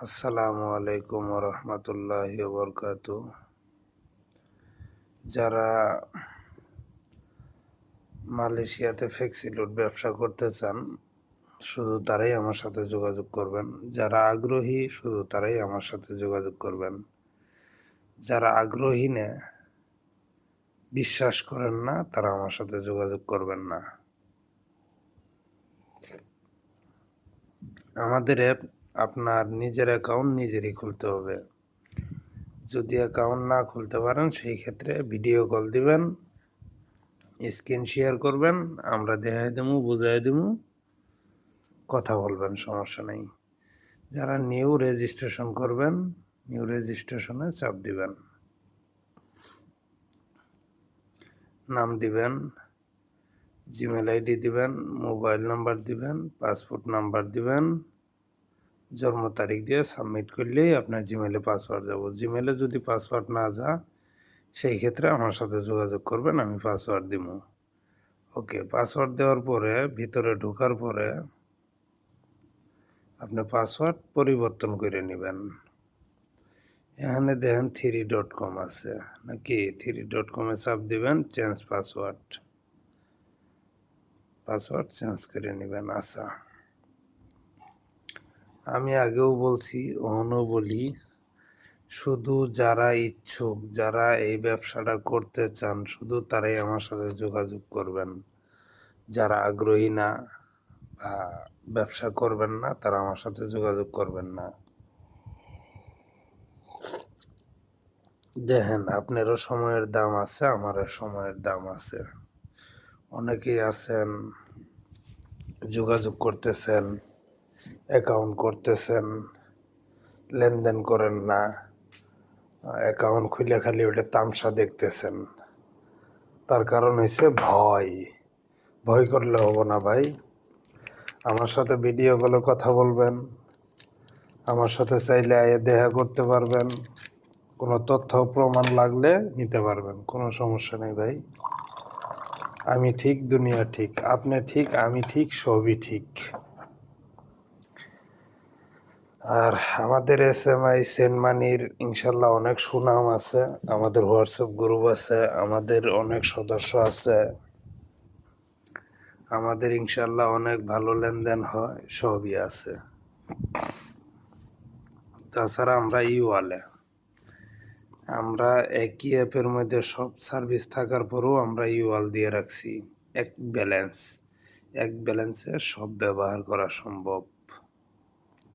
আসসালামু আলাইকুম রহমতুল্লাহি ওবরকাতু। যারা মালয়েশিয়াতে ফ্লেক্সিলোড ব্যবসা করতে চান শুধু তারাই আমার সাথে যোগাযোগ করবেন। যারা আগ্রহী শুধু তারাই আমার সাথে যোগাযোগ করবেন। যারা আগ্রহী না, বিশ্বাস করেন না, তারা আমার সাথে যোগাযোগ করবেন না। আমাদের অ্যাপ আপনার নিজের অ্যাকাউন্ট নিজেরই খুলতে হবে। যদি অ্যাকাউন্ট না খুলতে পারেন সেই ক্ষেত্রে ভিডিও কল দিবেন, স্ক্রিন শেয়ার করবেন, আমরা দেখাই দেবো, বুঝাই দেবো, কথা বলবেন, সমস্যা নেই। যারা নিউ রেজিস্ট্রেশন করবেন, নিউ রেজিস্ট্রেশনে চাপ দিবেন, নাম দিবেন, জিমেল আইডি দিবেন, মোবাইল নাম্বার দিবেন, পাসপোর্ট নাম্বার দিবেন, জন্ম তারিখ দিয়ে সাবমিট করলেই আপনার জিমেলে পাসওয়ার্ড যাব। জিমেলে যদি পাসওয়ার্ড না যা সেই ক্ষেত্রে আমার সাথে যোগাযোগ করবেন, আমি পাসওয়ার্ড দিব। ওকে, পাসওয়ার্ড দেওয়ার পরে ভিতরে ঢোকার পরে আপনি পাসওয়ার্ড পরিবর্তন করে নেবেন। এখানে দেখেন 3.com আছে নাকি, 3.com-এ চাপ দিবেন, চেঞ্জ পাসওয়ার্ড, পাসওয়ার্ড চেঞ্জ করে নেবেন। আচ্ছা, আমি আগেও বলছি, অহনও বলি, শুধু যারা ইচ্ছুক, যারা এই ব্যবসাটা করতে চান শুধু তারাই আমার সাথে যোগাযোগ করবেন। যারা আগ্রহী না বা ব্যবসা করবেন না তারা আমার সাথে যোগাযোগ করবেন না। দেখেন, আপনারও সময়ের দাম আছে, আমারও সময়ের দাম আছে। অনেকেই আছেন যোগাযোগ করতেছেন, অ্যাকাউন্ট করতেছেন, লেনদেন করেন না, অ্যাকাউন্ট খুলে খালি ওটা তামসা দেখতেছেন। তার কারণ হচ্ছে ভয়। ভয় করলে হবো না ভাই। আমার সাথে ভিডিও কলে কথা বলবেন, আমার সাথে চাইলে দেখা করতে পারবেন, কোনো তথ্য প্রমাণ লাগলে নিতে পারবেন, কোনো সমস্যা নেই ভাই। আমি ঠিক, দুনিয়া ঠিক, আপনি ঠিক, আমি ঠিক, সবই ঠিক। আর আমাদের SMI সেন্ড মানির ইনশাল্লাহ অনেক সুনাম আছে, আমাদের হোয়াটসঅ্যাপ গ্রুপ আছে, আমাদের অনেক সদস্য আছে, আমাদের ইনশাল্লাহ অনেক ভালো লেনদেন হয়, সবই আছে। তাছাড়া আমরা ইওয়ালে, আমরা একই অ্যাপের মধ্যে সব সার্ভিস থাকার পরেও আমরা ইওয়াল দিয়ে রাখছি। এক ব্যালেন্সে সব ব্যবহার করা সম্ভব।